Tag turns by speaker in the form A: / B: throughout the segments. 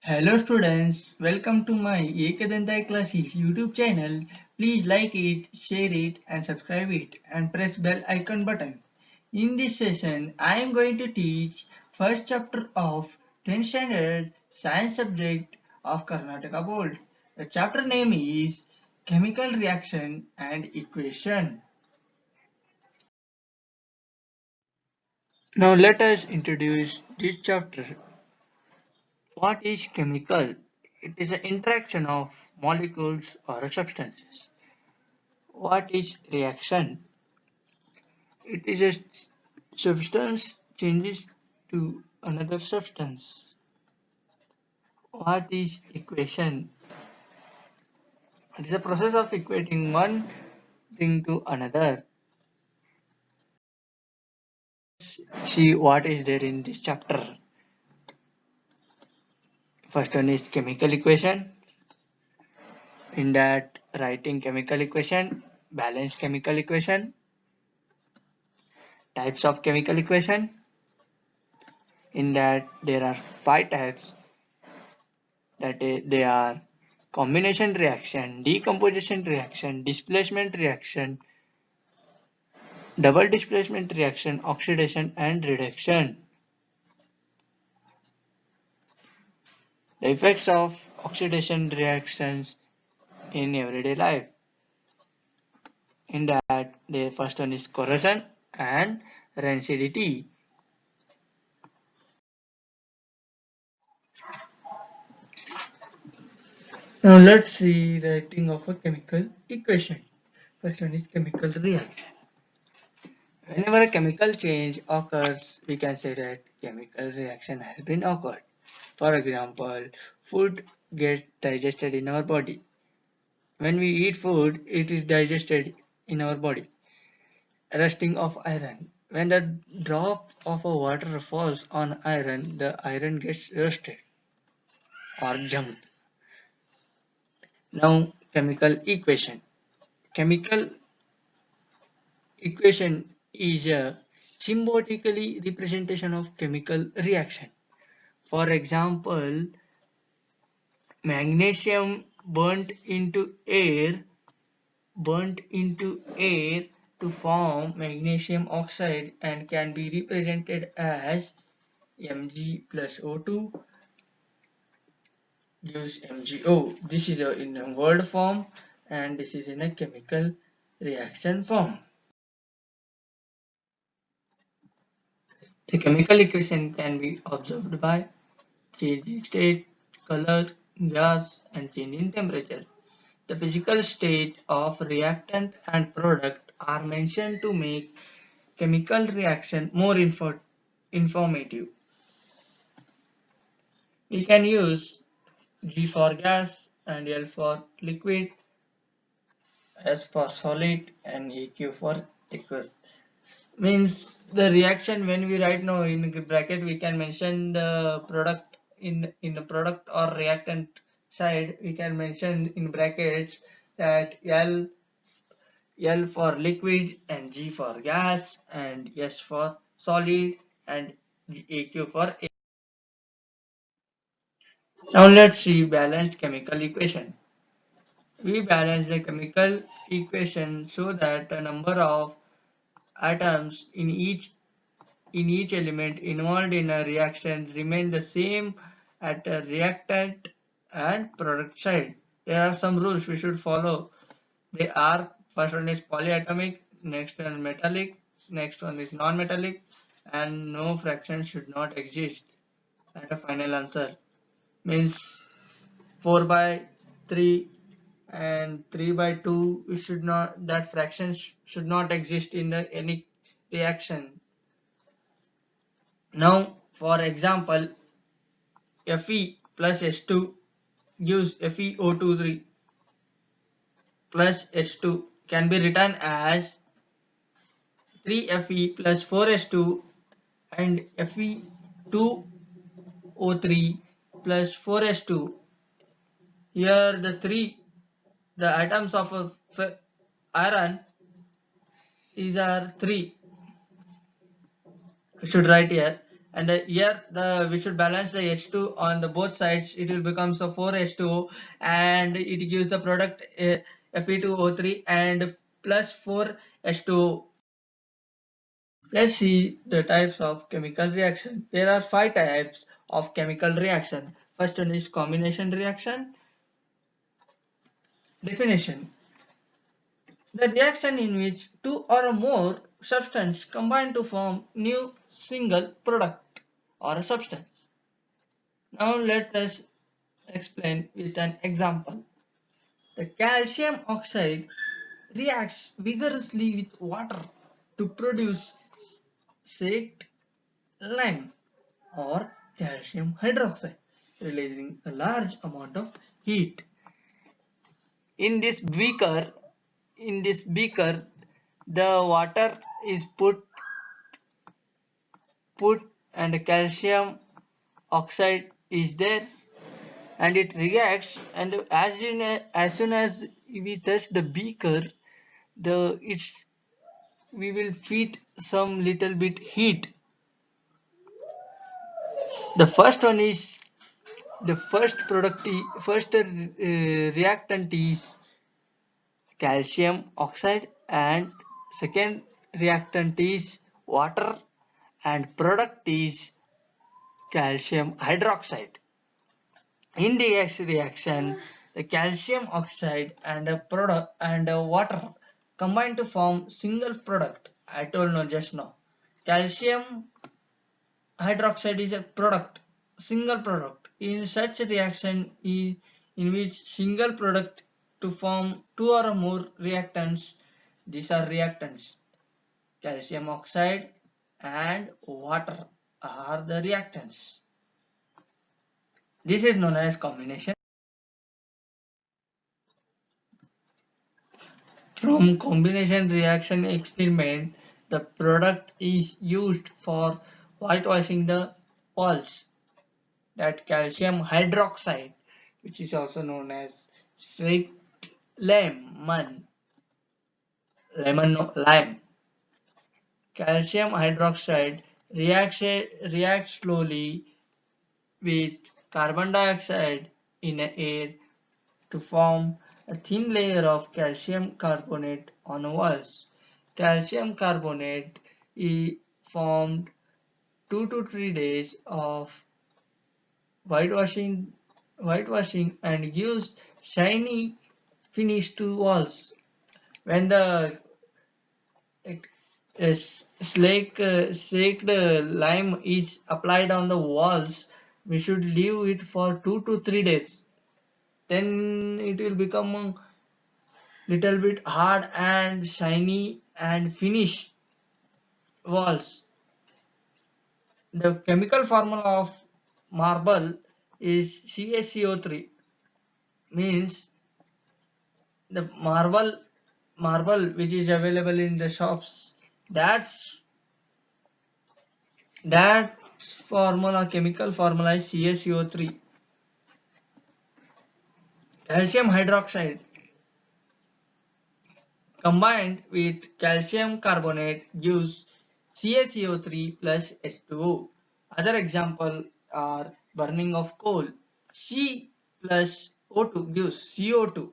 A: Hello students, welcome to my Ekadantai Classes YouTube channel. Please like it, share it and subscribe it and press bell icon button. In this session, I am going to teach first chapter of 10th standard science subject of Karnataka Board. The chapter name is Chemical Reaction and Equation. Now let us introduce this chapter. What is chemical? It is an interaction of molecules or substances. What is reaction? It is a substance changes to another substance. What is equation? It is a process of equating one thing to another. See what is there in this chapter. First one is chemical equation. In that, writing chemical equation, balanced chemical equation, types of chemical equation. In that, there are 5 types, that they are combination reaction, decomposition reaction, displacement reaction, double displacement reaction, oxidation and reduction. The effects of oxidation reactions in everyday life. In that, the first one is corrosion and rancidity. Now let's see writing of a chemical equation. First one is chemical reaction. Whenever a chemical change occurs, we can say that chemical reaction has been occurred. For example, food gets digested in our body. When we eat food, it is digested in our body. Rusting of iron. When the drop of a water falls on iron, the iron gets rusted or junked. Now, chemical equation. Chemical equation is a symbolically representation of chemical reaction. For example, magnesium burnt into air to form magnesium oxide and can be represented as Mg plus O2 gives MgO. This is in a word form and this is in a chemical reaction form. The chemical equation can be observed by changing state, color, gas and change in temperature. The physical state of reactant and product are mentioned to make chemical reaction more informative. We can use G for gas and L for liquid, S for solid and EQ for aqueous. Means the reaction, when we write now in bracket, we can mention the product in the product or reactant side. We can mention in brackets that L for liquid and G for gas and S for solid and AQ for A. Now let's see balanced chemical equation. We balance the chemical equation so that the number of atoms in each element involved in a reaction remain the same at a reactant and product side. There are some rules we should follow. They are: first one is polyatomic, next one metallic, next one is non-metallic, and no fraction should not exist. And the final answer means 4 by 3 and 3 by 2, we should not, that fractions should not exist in any reaction. Now for example, Fe plus H2 gives FeO23 plus H2 can be written as 3Fe plus 4H2 and Fe2O3 plus 4H2. Here the atoms of iron is are 3. I should write here, and here we should balance the H2 on the both sides. It will become so 4H2O, and it gives the product Fe2O3 and plus 4H2O. Let's see the types of chemical reaction. There are 5 types of chemical reaction. First one is combination reaction. Definition: the reaction in which two or more substances combine to form new single product or a substance. Now let us explain with an example. The calcium oxide reacts vigorously with water to produce slaked lime or calcium hydroxide, releasing a large amount of heat. In this beaker, the water is put and calcium oxide is there, and it reacts, and as soon as we touch the beaker, the it's we will feed some little bit heat. The first one is the first reactant is calcium oxide, and second reactant is water, and product is calcium hydroxide. In the X reaction, the calcium oxide and a product and a water combine to form single product. I told no just now. Calcium hydroxide is a product, single product. In such a reaction in which single product to form two or more reactants, these are reactants. Calcium oxide and water are the reactants. This is known as combination. From combination reaction experiment, the product is used for whitewashing the walls. That calcium hydroxide, which is also known as lemon, lime. Calcium hydroxide reacts slowly with carbon dioxide in the air to form a thin layer of calcium carbonate on walls. Calcium carbonate is formed 2 to 3 days of whitewashing and gives shiny finish to walls. When the slaked lime is applied on the walls, we should leave it for 2 to 3 days. Then it will become a little bit hard and shiny and finish walls. The chemical formula of marble is CaCO3, means the marble which is available in the shops, that chemical formula is CaCO3. Calcium hydroxide combined with calcium carbonate gives CaCO3 plus H2O. Other example are burning of coal. C plus O2 gives CO2,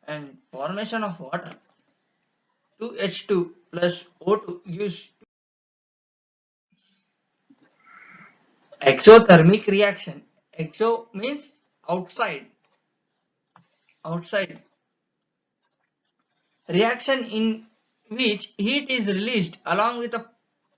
A: and formation of water. 2H2 plus O2 gives exothermic reaction. Exo means outside. Reaction in which heat is released along with the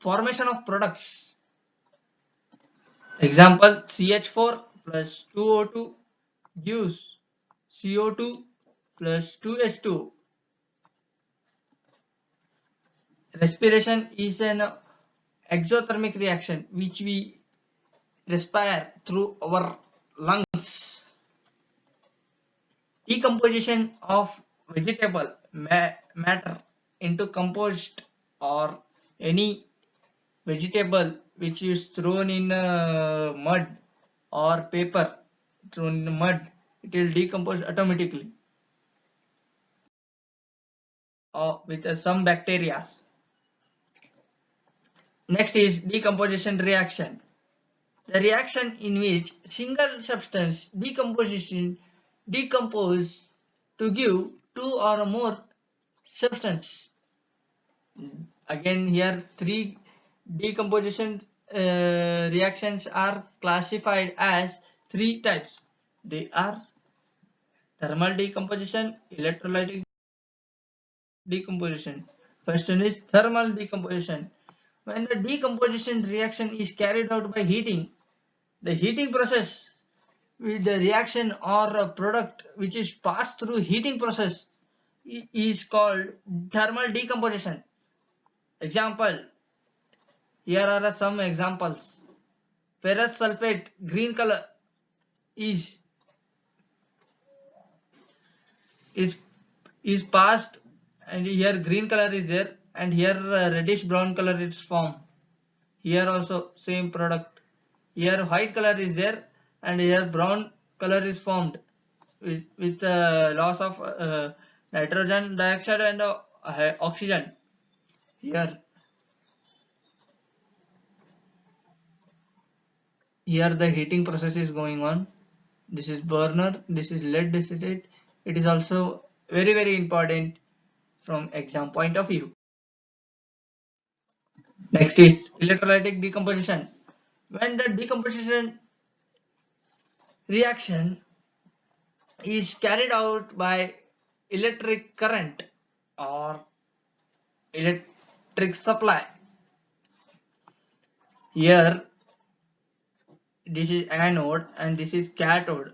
A: formation of products. Example: CH4 plus 2O2 gives CO2 plus 2H2O. Respiration is an exothermic reaction which we respire through our lungs. Decomposition of vegetable matter into compost, or any vegetable which is thrown in mud or paper thrown in mud, it will decompose automatically with some bacteria. Next is decomposition reaction. the reaction in which single substance decompose to give two or more substance. Again here three decomposition reactions are classified as three types. They are thermal decomposition, electrolytic decomposition. First one is thermal decomposition. When the decomposition reaction is carried out by heating, the heating process with the reaction or a product which is passed through heating process is called thermal decomposition. Example, here are some examples. Ferrous sulfate green color is is is passed, and here green color is there, and here reddish brown color is formed. Here also same product. Here white color is there, and here brown color is formed with loss of nitrogen dioxide and oxygen. Here the heating process is going on. This is burner, this is lead acetate. It is also very important from exam point of view. Next is electrolytic decomposition. When the decomposition reaction is carried out by electric current or electric supply. Here this is anode and this is cathode,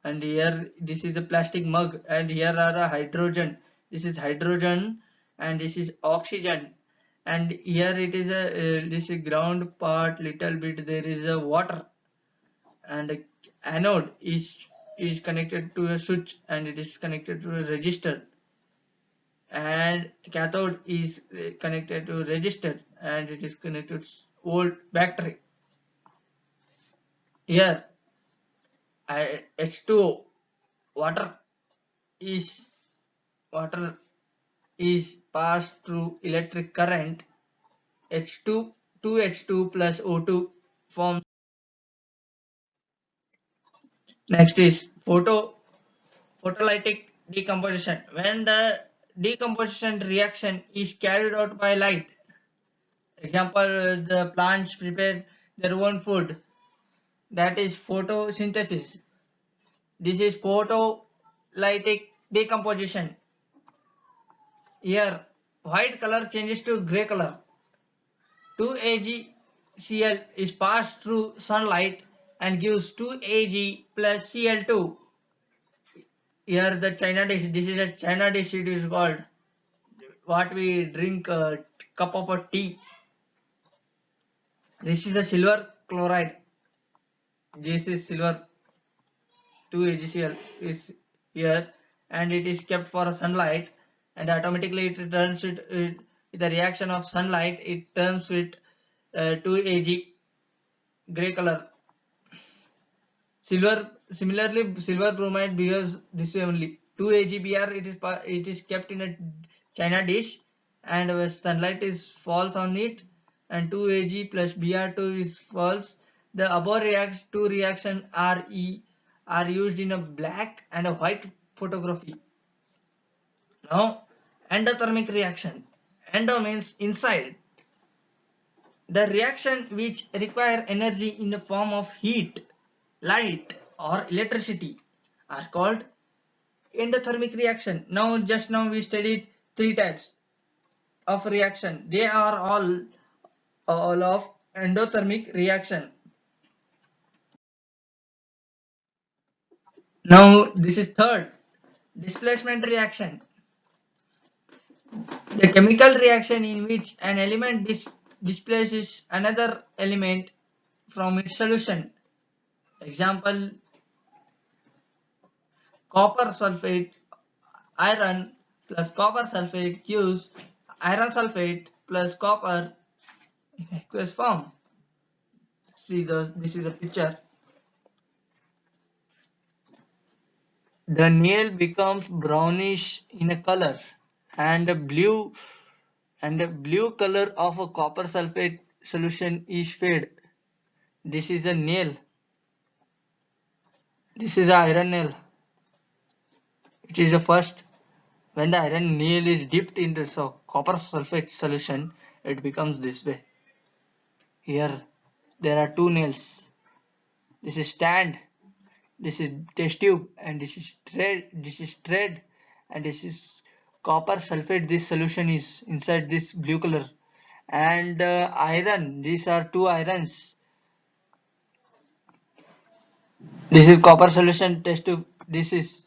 A: and here this is a plastic mug, and here are a hydrogen. This is hydrogen and this is oxygen, and here it is a this ground part little bit there is a water, and the anode is connected to a switch and it is connected to a resistor, and cathode is connected to a resistor and it is connected to old battery. Here H2O water is passed through electric current. H2 2H2 plus O2 forms. Next is photolytic decomposition. When the decomposition reaction is carried out by light, example the plants prepare their own food, that is photosynthesis. This is photolytic decomposition. Here white color changes to grey color. 2AgCl is passed through sunlight and gives 2Ag plus Cl2. Here the China dish, this is a China dish, it is called what we drink a cup of a tea. This is a silver chloride. This is silver 2AgCl is here, and it is kept for sunlight, and automatically it turns it with the reaction of sunlight it turns it 2Ag grey color. Similarly silver bromide behaves this way only. 2AgBr it is kept in a China dish, and sunlight is falls on it, and 2Ag plus Br2 is false. The above two reactions are used in a black and a white photography. Now endothermic reaction. Endo means inside. The reaction which require energy in the form of heat, light or electricity are called endothermic reaction. Just now we studied three types of reaction. They are all of endothermic reaction. Now this is third, displacement reaction. The chemical reaction in which an element displaces another element from its solution. Example, copper sulfate iron plus copper sulfate gives iron sulfate plus copper in aqueous form. See this is a picture. The nail becomes brownish in a color, and the blue color of a copper sulfate solution is fade. This is a nail. This is a iron nail. It is the first. When the iron nail is dipped into copper sulfate solution, it becomes this way. Here there are two nails. This is stand, this is test tube, and this is thread. This is thread, and this is copper sulfate. This solution is inside this blue color, and iron. These are two irons. This is copper solution test tube. This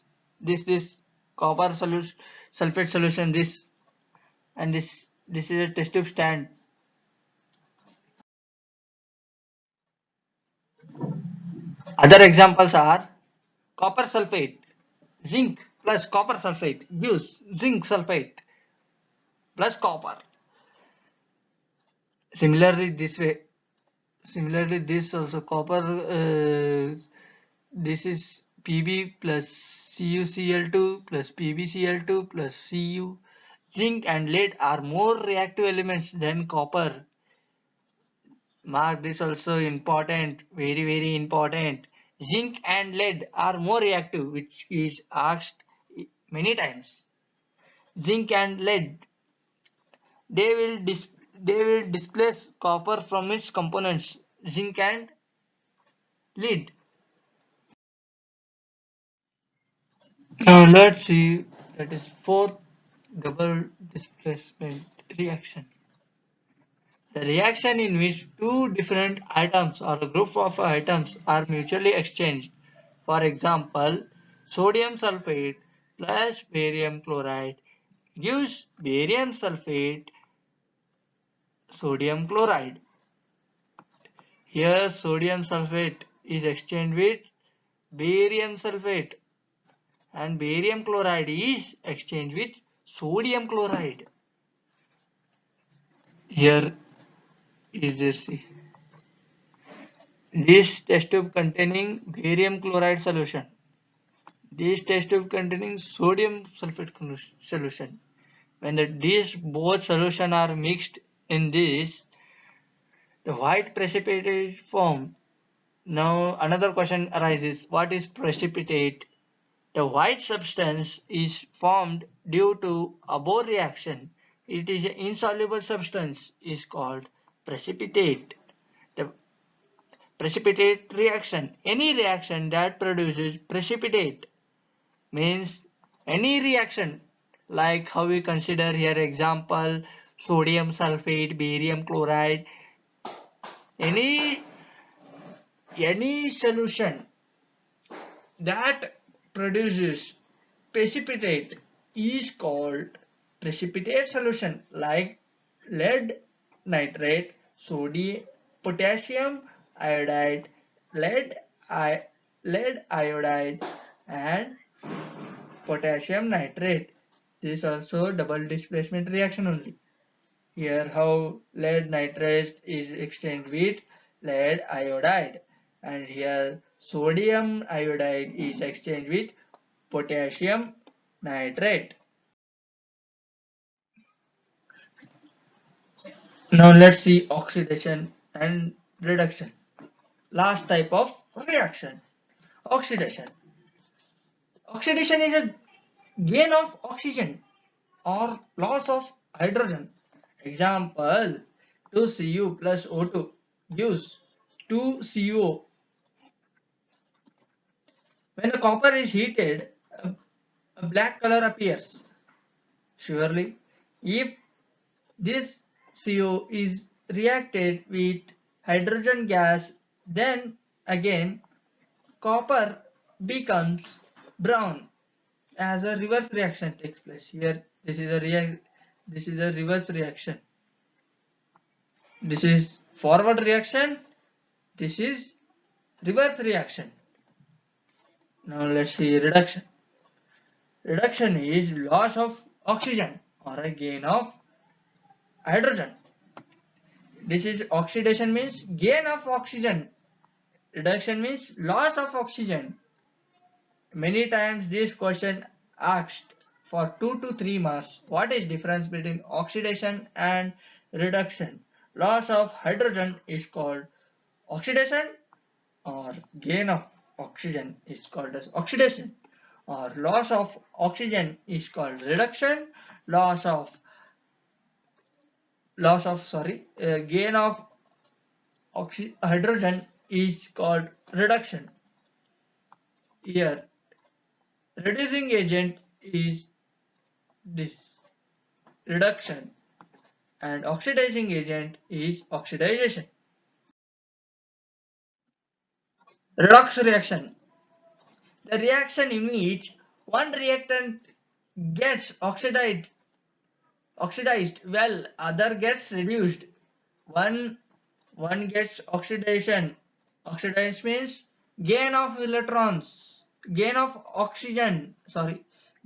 A: copper solution sulfate solution. This and this is a test tube stand. Other examples are copper sulfate, zinc plus copper sulfate gives zinc sulfate plus copper. Similarly, this way. Similarly, this also copper. This is Pb plus CuCl2 plus PbCl2 plus Cu. Zinc and lead are more reactive elements than copper. Mark this also important, very important. Zinc and lead are more reactive, which is asked many times. Zinc and lead, they will displace copper from its components, zinc and lead. Now let's see that is fourth double displacement reaction. The reaction in which two different atoms or a group of atoms are mutually exchanged. For example, sodium sulfate plus barium chloride gives barium sulfate sodium chloride. Here sodium sulfate is exchanged with barium sulfate and barium chloride is exchanged with sodium chloride. Here is their C. This test tube containing barium chloride solution. This test tube containing sodium sulfate solution. When these both solutions are mixed in this, the white precipitate form. Now another question arises, what is precipitate? The white substance is formed due to a Bohr reaction. It is an insoluble substance is called precipitate. The precipitate reaction. Any reaction that produces precipitate means any reaction like how we consider here example sodium sulfate, barium chloride, any solution that produces precipitate is called precipitate solution like lead nitrate, sodium, potassium iodide, lead, lead iodide and potassium nitrate. This is also double displacement reaction only. Here how lead nitrate is exchanged with lead iodide and here sodium iodide is exchanged with potassium nitrate. Now let's see oxidation and reduction. Last type of reaction, oxidation. Oxidation is a gain of oxygen or loss of hydrogen. Example 2Cu plus O2 gives 2CO. When the copper is heated, a black color appears. Surely, if this CO is reacted with hydrogen gas, then again copper becomes brown as a reverse reaction takes place. Here this is a reverse reaction. This is forward reaction, this is reverse reaction. Now let's see reduction. Reduction is loss of oxygen or a gain of hydrogen. This is oxidation means gain of oxygen. Reduction means loss of oxygen. Many times this question asked for 2 to 3 marks. What is difference between oxidation and reduction? Loss of hydrogen is called Oxidation or gain of oxygen is called as oxidation, or loss of oxygen is called reduction. Loss of gain of hydrogen is called reduction. Here reducing agent is this reduction, and oxidizing agent is oxidization. Redox reaction, the reaction in which one reactant gets oxidized while other gets reduced. One gets oxidation. Oxidation means gain of electrons, gain of oxygen,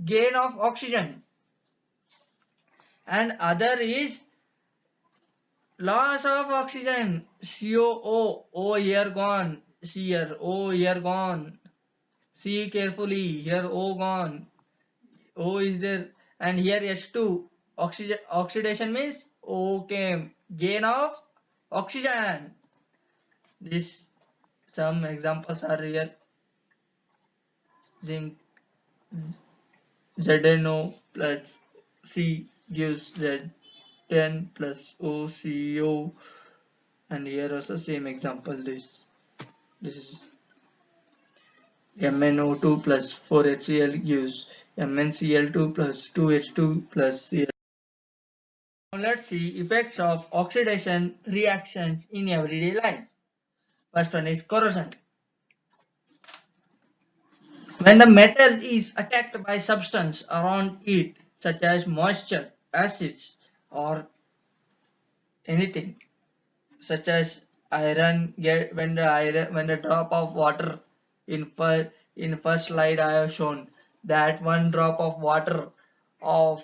A: gain of oxygen, and other is loss of oxygen. CO, O here gone, see here, O here gone, see carefully, here O gone, O is there, and here H2. Oxidation means O came, gain of oxygen. This some examples are here. Zinc ZnO plus C gives Z10 plus OCO, and here also same example. This is MnO2 plus 4HCl gives MnCl2 plus 2H2 plus Cl. Now let's see effects of oxidation reactions in everyday life. First one is corrosion. When the metal is attacked by substance around it, such as moisture, acids, or anything, such as iron, when the drop of water in first slide I have shown that one drop of water of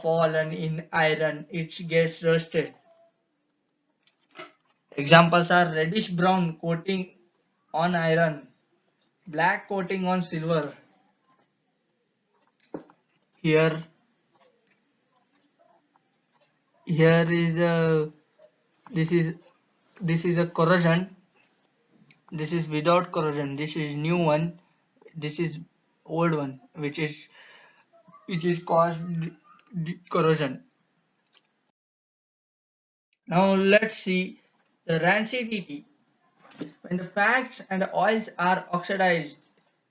A: fallen in iron, it gets rusted. Examples are reddish brown coating on iron, black coating on silver. Here here is a this is this is a corrosion. This is without corrosion. This is new one. This is old one, which is caused corrosion. Now let's see the rancidity. When the fats and oils are oxidized,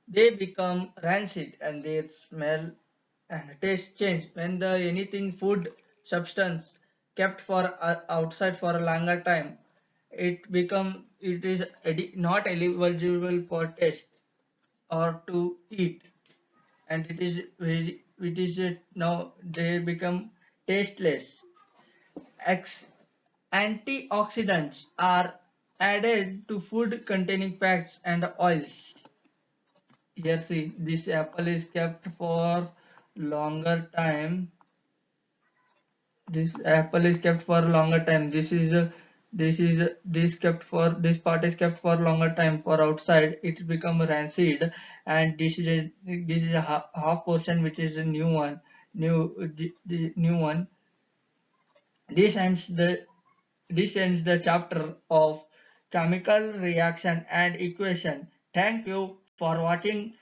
A: they become rancid and their smell and taste change. When the anything food substance kept for outside for a longer time, it is not eligible for taste or to eat, and now they become tasteless. Antioxidants are added to food containing fats and oils. Here see, this apple is kept for longer time. This apple is kept for longer time. This kept for this part is kept for longer time for outside. It become rancid, and this is a half portion which is a new one. The new one. This ends the This ends the chapter of chemical reaction and equation. Thank you for watching.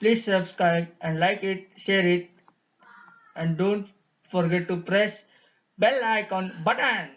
A: Please subscribe and like it, share it, and don't forget to press bell icon button.